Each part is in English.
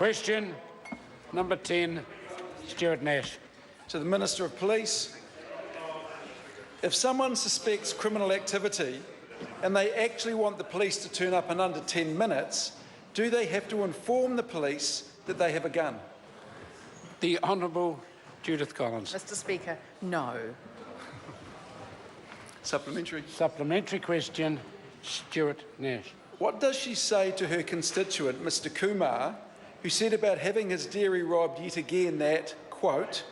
Question number 10, Stuart Nash. To the Minister of Police. If someone suspects criminal activity and they actually want the police to turn up in under 10 minutes, do they have to inform the police that they have a gun? The Honourable Judith Collins. Mr. Speaker, no. Supplementary. Supplementary question, Stuart Nash. What does she say to her constituent, Mr. Kumar, who said about having his dairy robbed yet again that, quote,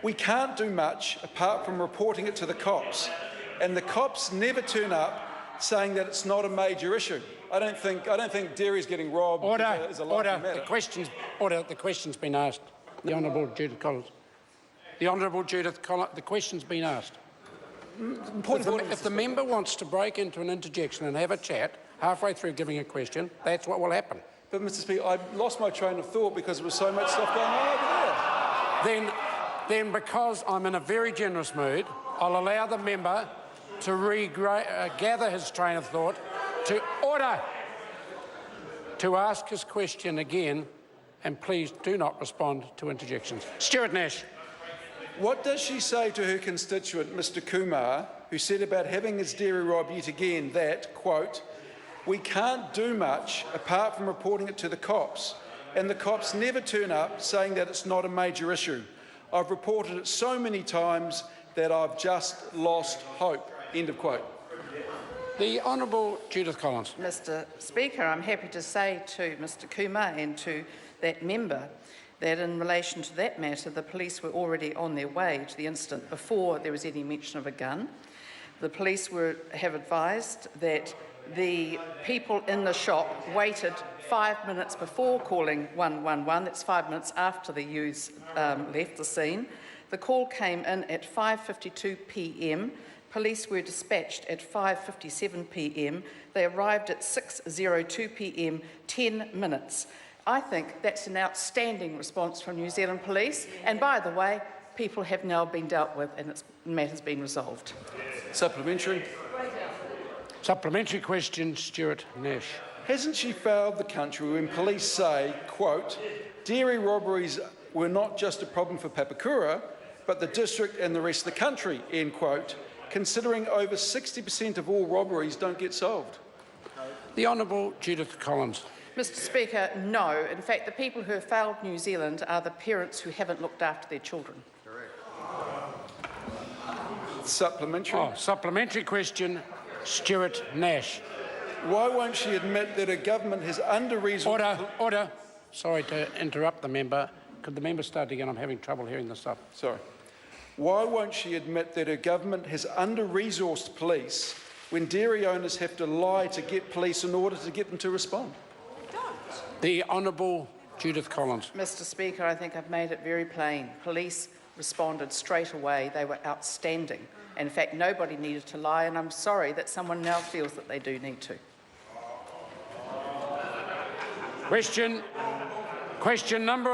"We can't do much apart from reporting it to the cops, and the cops never turn up saying that it's not a major issue." I don't think dairy's getting robbed is a likely matter. The question's been asked. The Honourable Judith Collins. The Honourable Judith Collins. The question's been asked. If the member wants to break into an interjection and have a chat halfway through giving a question, that's what will happen. But, Mr. Speaker, I lost my train of thought because there was so much stuff going on over there. Then because I'm in a very generous mood, I'll allow the member to gather his train of thought, to ask his question again, and please do not respond to interjections. Stuart Nash. What does she say to her constituent, Mr. Kumar, who said about having his dairy robbed yet again that, quote, "We can't do much apart from reporting it to the cops, and the cops never turn up saying that it's not a major issue. I've reported it so many times that I've just lost hope." End of quote. The Honourable Judith Collins. Mr. Speaker, I'm happy to say to Mr. Kumar and to that member that in relation to that matter, the police were already on their way to the incident before there was any mention of a gun. The police have advised that the people in the shop waited 5 minutes before calling 111. That's 5 minutes after the youths left the scene. The call came in at 5:52 p.m. Police were dispatched at 5:57 p.m. They arrived at 6:02 p.m, 10 minutes. I think that's an outstanding response from New Zealand Police. And by the way, people have now been dealt with and the matter's been resolved. Supplementary. Supplementary question, Stuart Nash. Hasn't she failed the country when police say, quote, "Dairy robberies were not just a problem for Papakura, but the district and the rest of the country," end quote, considering over 60% of all robberies don't get solved? The Honourable Judith Collins. Mr. Speaker, no. In fact, the people who have failed New Zealand are the parents who haven't looked after their children. Supplementary. Supplementary question, Stuart Nash. Why won't she admit that her government has under-resourced... Order. Sorry to interrupt the member. Could the member start again? I'm having trouble hearing this stuff. Sorry. Why won't she admit that her government has under-resourced police when dairy owners have to lie to get police in order to get them to respond? The Honourable Judith Collins. Mr. Speaker, I think I've made it very plain. Police responded straight away. They were outstanding. In fact, nobody needed to lie, and I'm sorry that someone now feels that they do need to. Question number